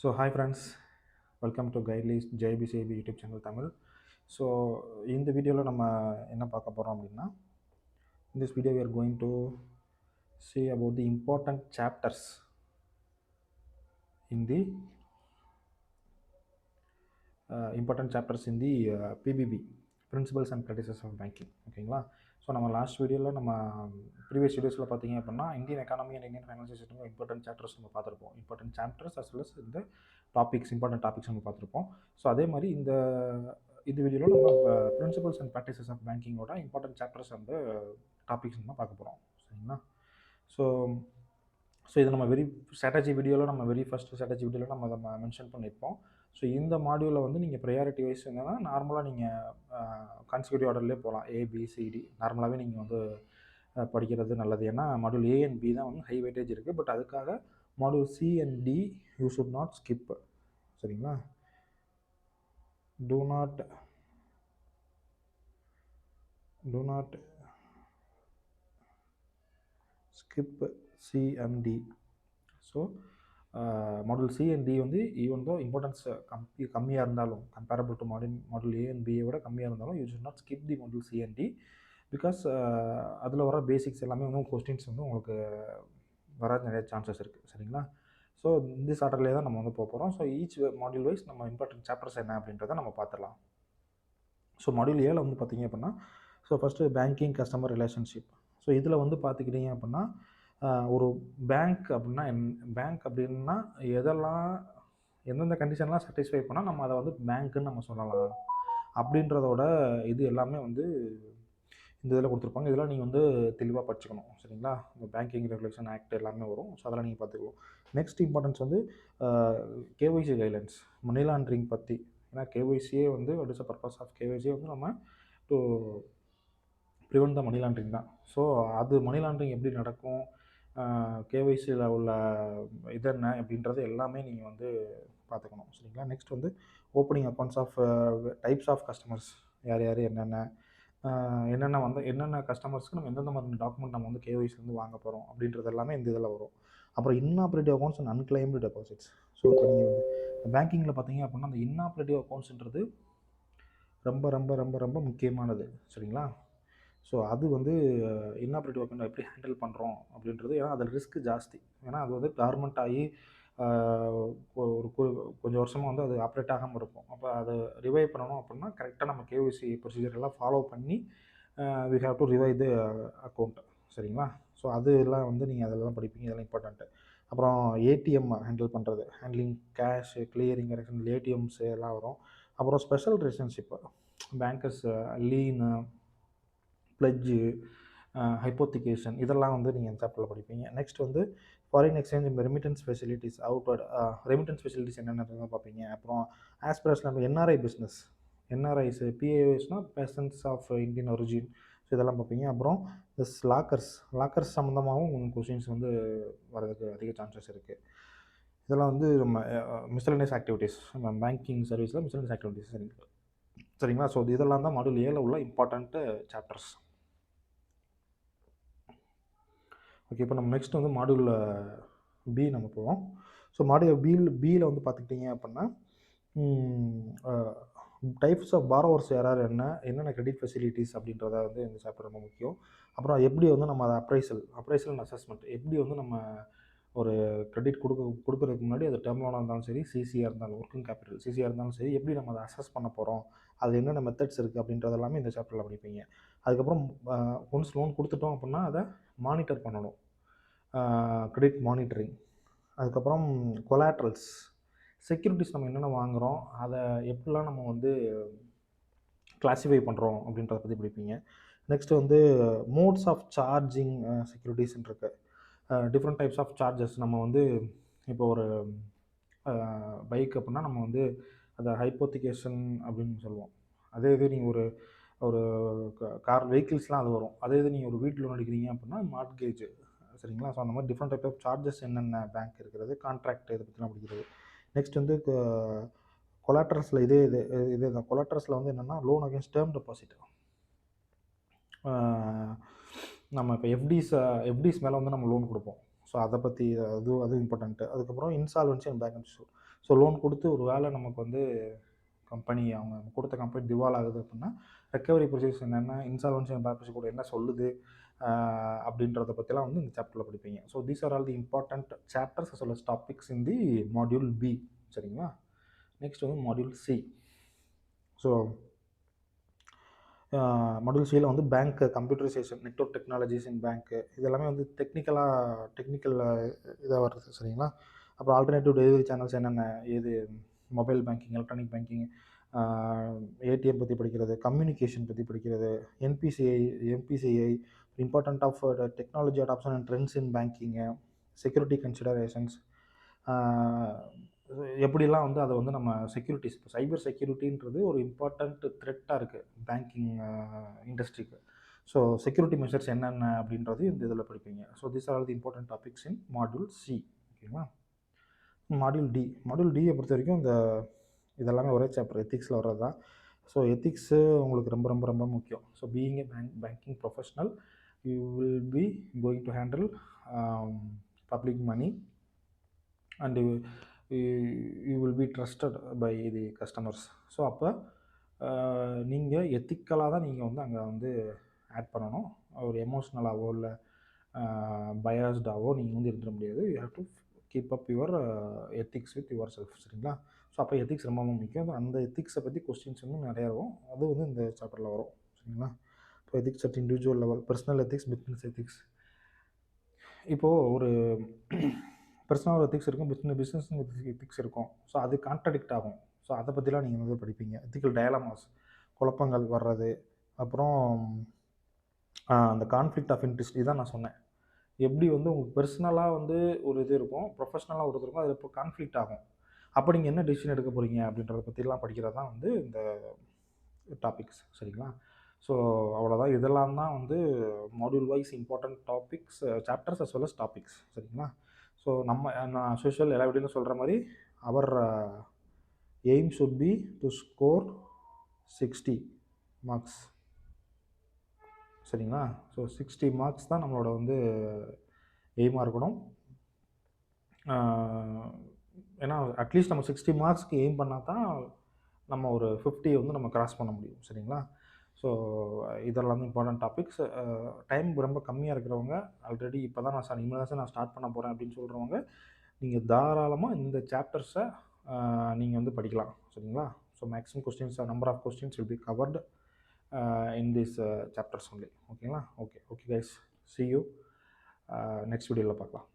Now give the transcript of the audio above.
So hi friends, welcome to Guidely's JBCB YouTube channel Tamil. So இந்த வீடியோவில் நம்ம என்ன பார்க்க போகிறோம் அப்படின்னா, in this video we are going to see about the important chapters in the PBB, Principles and Practices of Banking. ஓகேங்களா? So நம்ம last வீடியோவில் நம்ம ப்ரீவியஸ் வீடியோஸில் பார்த்தீங்க அப்படின்னா Indian economy and Indian financial system important chapters நம்ம பார்த்துருப்போம். Important chapters as well as இந்த இம்பார்ட்டன்ட் டாபிக்ஸ் நம்ம பார்த்துருப்போம். ஸோ அதே மாதிரி இந்த வீடியோவில் நம்ம பிரின்சிபல்ஸ் அண்ட் ப்ராக்டிசஸ் ஆஃப் பேங்கிங்கோட இம்பார்ட்டன்ட் சாப்டர்ஸ் வந்து டாபிக்ஸ் நம்ம பார்க்க போகிறோம். சரிங்களா? ஸோ இது நம்ம வெரி ஃபஸ்ட் ஸ்ட்ராட்டஜி வீடியோவில் நம்ம அதை மென்ஷன் பண்ணியிருப்போம். ஸோ இந்த மாடியூலில் வந்து நீங்கள் ப்ரையாரிட்டி வைஸ் என்னென்னா நார்மலாக நீங்கள் கான்சிக்யூட்டிவ் ஆர்டர்லேயே போகலாம். ஏபிசிடி நார்மலாகவே நீங்கள் வந்து படிக்கிறது நல்லது. ஏன்னா மாடியூல் ஏ அண்ட் பி தான் வந்து ஹை வெயிட்டேஜ் இருக்குது. பட் அதுக்காக module C and D you should not skip. சரிங்களா? do not skip C and D. So model C and D வந்து ஈவன் தோ இம்பார்ட்டன்ஸ் கம்மியாக இருந்தாலும் comparable to model A and பியை விட கம்மியாக இருந்தாலும் you should not skip the model C and D. Because அதில் வர பேசிக்ஸ் எல்லாமே வந்து கொஸ்டின்ஸ் வந்து உங்களுக்கு வர நிறைய சான்சஸ் இருக்குது. சரிங்களா? ஸோ இந்த ஆர்டர்லேயே தான் நம்ம வந்து போக போகிறோம். ஸோ ஈச் மாடியூல் வைஸ் நம்ம இம்பார்ட்டன்ட் சாப்டர்ஸ் என்ன அப்படின்றத நம்ம பார்த்துடலாம். ஸோ மாடியூல் ஏல வந்து பார்த்திங்க அப்படின்னா, so first banking customer relationship. So இதில் வந்து பார்த்துக்கிட்டிங்க அப்படின்னா ஒரு பேங்க் அப்படின்னா எந்தெந்த கண்டிஷன்லாம் சாட்டிஸ்ஃபை பண்ணால் நம்ம அதை வந்து பேங்க்குன்னு நம்ம சொல்லலாம் அப்படின்றதோட இது எல்லாமே வந்து இந்த இதில் கொடுத்துருப்பாங்க. இதெல்லாம் நீங்கள் வந்து தெளிவாக படிச்சுக்கணும். சரிங்களா? இந்த பேங்கிங் ரெகுலேஷன் ஆக்ட் எல்லாமே வரும். ஸோ அதெல்லாம் நீங்கள் பார்த்துக்கலாம். நெக்ஸ்ட் இம்பார்ட்டன்ஸ் வந்து கேஒய்சி கைட்லைன்ஸ், மணி லாண்ட்ரிங் பற்றி. ஏன்னா கேஒய்சியே வந்து what is the purpose of கேஒய்சியே வந்து நம்ம to prevent the money laundering தான். ஸோ அது மணி லாண்ட்ரிங் எப்படி நடக்கும், கேஒய்சியில் உள்ள இது என்ன அப்படின்றது எல்லாமே நீங்கள் வந்து பார்த்துக்கணும். சரிங்களா? நெக்ஸ்ட் வந்து opening accounts of types of customers, யார் என்னென்ன கஸ்டமர்ஸ்க்கு நம்ம எந்தெந்த மாதிரி டாக்குமெண்ட் நம்ம வந்து கேஒய்சிலேருந்து வாங்க போகிறோம் அப்படின்றது எல்லாமே இந்த இதில் வரும். அப்புறம் inoperative accounts and unclaimed deposits. So இப்போ நீங்கள் வந்து பேங்கிங்கில் பார்த்தீங்க அப்படின்னா அந்த இன்னாப்ரேட்டிவ் அக்கௌண்ட்ஸ்ன்றது ரொம்ப ரொம்ப ரொம்ப ரொம்ப முக்கியமானது. சரிங்களா? ஸோ அது வந்து இன்னாப்ரேட்டிவ் அக்கௌண்ட் எப்படி ஹேண்டில் பண்ணுறோம் அப்படின்றது, ஏன்னா அதில் ரிஸ்க் ஜாஸ்தி. ஏன்னா அது வந்து கவர்மெண்ட் ஆகி ஒரு கொஞ்சம் வருஷமாக வந்து அது ஆப்ரேட் ஆகாமல் இருக்கும். அப்போ அதை ரிவைவ் பண்ணணும் அப்படின்னா கரெக்டாக நம்ம கேஒய்சி ப்ரொசீஜர் எல்லாம் ஃபாலோ பண்ணி we have to revive the account. சரிங்களா? ஸோ அது எல்லாம் வந்து நீங்கள் அதெல்லாம் படிப்பீங்க. இதெல்லாம் இம்பார்ட்டண்ட்டு. அப்புறம் ATM handling cash clearing correction, ATMs எல்லாம் வரும். அப்புறம் special relationship, bankers, lien, pledge, hypothecation, இதெல்லாம் வந்து நீங்கள் சாப்டரில் படிப்பீங்க. நெக்ஸ்ட் வந்து foreign exchange remittance facilities, outward remittance facilities என்னென்ன பார்ப்பீங்க. அப்புறம் ஆஸ்பிரேஷன் நம்ம என்ஆர்ஐ பிஸ்னஸ், என்ஆர்ஐஸ், பிஏஎஸ்னால் persons of Indian origin. So இதெல்லாம் பார்ப்பீங்க. அப்புறம் ப்ளஸ் லாக்கர்ஸ் சம்மந்தமாகவும் உங்களுக்கு கொஸ்டின்ஸ் வந்து வரதுக்கு அதிக சான்சஸ் இருக்குது. இதெல்லாம் வந்து நம்ம மிஸ்செலேனியஸ் ஆக்டிவிட்டீஸ், நம்ம பேங்கிங் சர்வீஸில் மிஸ்செலேனியஸ் ஆக்டிவிட்டீஸ். சரிங்களா? ஸோ இதெல்லாம் தான் மாடியூல் ஏல உள்ள இம்பார்ட்டண்ட்டு சாப்டர்ஸ். ஓகே, இப்போ நம்ம நெக்ஸ்ட் வந்து மாடியூல் பி நம்ம போவோம். ஸோ மாடியூல் பியில் வந்து பார்த்துக்கிட்டிங்க அப்படின்னா டைப்ஸ் ஆஃப் பாரோவர்ஸ் யார் என்னென்ன கிரெடிட் ஃபெசிலிட்டிஸ் அப்படின்றத வந்து இந்த சாப்டர் ரொம்ப முக்கியம். அப்புறம் எப்படி வந்து நம்ம அதை அப்ரைசல் அண்ட் அசஸ்மெண்ட், எப்படி வந்து நம்ம ஒரு கிரெடிட் கொடுக்கறதுக்கு முன்னாடி அது டேர்ம் லோனாக இருந்தாலும் சரி, சிசியாக இருந்தாலும் ஒர்க்கிங் கேபிட்டல் சிசியாக இருந்தாலும் சரி, எப்படி நம்ம அதை அசஸ் பண்ண போகிறோம், அது என்னென்ன மெத்தட்ஸ் இருக்குது அப்படின்றது எல்லாமே இந்த சாப்டரில் படிப்பீங்க. அதுக்கப்புறம் ஒன்ஸ் லோன் கொடுத்துட்டோம் அப்படின்னா அதை மானிட்டர் பண்ணணும், கிரெடிட் மானிட்டரிங். அதுக்கப்புறம் கொலாட்ரல்ஸ், செக்யூரிட்டிஸ் நம்ம என்னென்ன வாங்குகிறோம், அதை எப்படிலாம் நம்ம வந்து கிளாஸிஃபை பண்ணுறோம் அப்படின்றத பற்றி படிப்பீங்க. நெக்ஸ்ட் வந்து மோட்ஸ் ஆஃப் சார்ஜிங் செக்யூரிட்டிஸ்ன்னு இருக்கு. Different types of charges. நம்ம வந்து இப்போ ஒரு பைக் அப்படின்னா நம்ம வந்து அதை ஹைப்போத்திகேஷன் அப்படின்னு சொல்லுவோம். அதே இது நீங்கள் ஒரு கார் வெஹிக்கிள்ஸ்லாம் அது வரும். அதே இது நீங்கள் ஒரு வீட்டு லோன் எடுக்கிறீங்க அப்படின்னா மார்ட்கேஜ். சரிங்களா? ஸோ அந்த மாதிரி டிஃப்ரெண்ட் டைப் ஆஃப் சார்ஜஸ் என்னென்ன பேங்க் இருக்கிறது, கான்ட்ராக்ட், இதை பற்றிலாம் படிக்கிறது. நெக்ஸ்ட் வந்து கொலாட்ரஸில் இதே தான். கொலாட்ரஸில் வந்து என்னென்னா லோன் அகேன்ஸ்ட் டேர்ம் டெபாசிட். நம்ம இப்போ எஃப்டிஸ் மேலே வந்து நம்ம லோன் கொடுப்போம். ஸோ அதை பற்றி அது இம்பார்ட்டண்ட்டு. அதுக்கப்புறம் insolvency and bankruptcy. So loan கொடுத்து ஒரு வேளை நமக்கு வந்து கம்பெனி அவங்க கொடுத்த கம்பெனி திவால் ஆகுது அப்படின்னா ரெக்கவரி ப்ரொசீஜர்ஸ் என்னென்ன, இன்சால்வன்சி அண்ட் பேங்க்ரப்சி கோட் என்ன சொல்லுது அப்படின்றத பற்றிலாம் வந்து இந்த சாப்டரில் படிப்பீங்க. So these are all the important chapters as well as topics in the module B. சரிங்களா? நெக்ஸ்ட் வந்து மாடியூல் சி. ஸோ மாடியூல் சியில் வந்து bank computerisation, network technologies in bank, இதெல்லாமே வந்து டெக்னிக்கல் இதாக வருது. சரிங்களா? அப்புறம் ஆல்டர்னேட்டிவ் டெலிவரி சேனல்ஸ் என்னென்ன, ஏது mobile banking, electronic banking, ATM பற்றி படிக்கிறது, கம்யூனிகேஷன் பற்றி படிக்கிறது, NPCI, important of technology adoption and trends in banking, security considerations, எப்படிலாம் வந்து அதை வந்து நம்ம செக்யூரிட்டிஸ், இப்போ சைபர் செக்யூரிட்டின்றது ஒரு இம்பார்ட்டண்ட் த்ரெட்டாக இருக்குது பேங்கிங் இண்டஸ்ட்ரிக்கு. ஸோ செக்யூரிட்டி மெஷர்ஸ் என்னென்ன அப்படின்றது இந்த இதில் படிப்பீங்க. So this are the important topics in module C. ஓகேங்களா? மாடியூல் டியை பொறுத்த வரைக்கும் இதெல்லாமே ஒரே சாப்டர், எத்திக்ஸில் வர்றது தான். ஸோ எத்திக்ஸு உங்களுக்கு ரொம்ப ரொம்ப ரொம்ப முக்கியம். So being a banking professional, you will be going to handle public money and you will be trusted by the customers. So அப்போ நீங்கள் எத்திக்கலாக தான் நீங்கள் வந்து அங்கே வந்து ஆட் பண்ணணும். ஒரு எமோஷ்னலாகவோ இல்லை பயாஸ்டாவோ நீங்கள் வந்து இருந்துட முடியாது. You have to keep up your ethics with your self. சரிங்களா? ஸோ அப்போ எத்திக்ஸ் ரொம்ப முக்கியம். அந்த எத்திக்ஸை பற்றி கொஸ்டின்ஸ் வந்து நிறையா வரும். அது வந்து இந்த சாப்டரில் வரும். சரிங்களா? இப்போ ethics at individual level, personal ethics, business ethics. இப்போது ஒரு பர்சனல் எத்திக்ஸ் இருக்கும், பிஸ்னஸ் எத்திக்ஸ் இருக்கும். ஸோ அது கான்ட்ரடிக்ட் ஆகும். ஸோ அதை பற்றிலாம் நீங்கள் வந்து படிப்பீங்க. எத்திக்கல் டயலமாஸ், குழப்பங்கள் வர்றது, அப்புறம் அந்த கான்ஃப்ளிக்ட் ஆஃப் இன்ட்ரெஸ்ட், இதான் நான் சொன்னேன். எப்படி வந்து உங்களுக்கு பர்சனலாக வந்து ஒரு இது இருக்கும், ப்ரொஃபஷ்னலாக ஒரு இது இருக்கும், அதில் இப்போ கான்ஃப்ளிக்ட் ஆகும். அப்போ நீங்கள் என்ன டிசிஷன் எடுக்க போகிறீங்க அப்படின்றத பற்றிலாம் படிக்கிறது தான் வந்து இந்த டாபிக்ஸ். சரிங்களா? ஸோ அவ்வளோதான். இதெல்லாம் தான் வந்து module wise important topics, chapters as well as topics. சரிங்களா? ஸோ நான் ஸ்பெஷல் எல்லா வீடியோலையும் சொல்கிற மாதிரி our aim should be to score 60 marks. சரிங்களா? ஸோ 60 மார்க்ஸ் தான் நம்மளோட வந்து எய்மாக இருக்கணும். ஏன்னா அட்லீஸ்ட் நம்ம 60 மார்க்ஸ்க்கு எய்ம் பண்ணால் தான் நம்ம ஒரு 50 வந்து நம்ம கிராஸ் பண்ண முடியும். சரிங்களா? ஸோ இதெல்லாம் வந்து இம்பார்ட்டன்ட் டாபிக்ஸ். டைம் ரொம்ப கம்மியாக இருக்கிறவங்க, ஆல்ரெடி இப்போ தான் இனிமேல் தான் நான் ஸ்டார்ட் பண்ண போகிறேன் அப்படின்னு சொல்கிறவங்க, நீங்கள் தாராளமாக இந்த சாப்டர்ஸை நீங்கள் வந்து படிக்கலாம். சரிங்களா? So maximum questions, number of questions will be covered in these chapters only. ஓகேங்களா? ஓகே கைஸ், see you நெக்ஸ்ட் வீடியோவில் பார்க்கலாம்.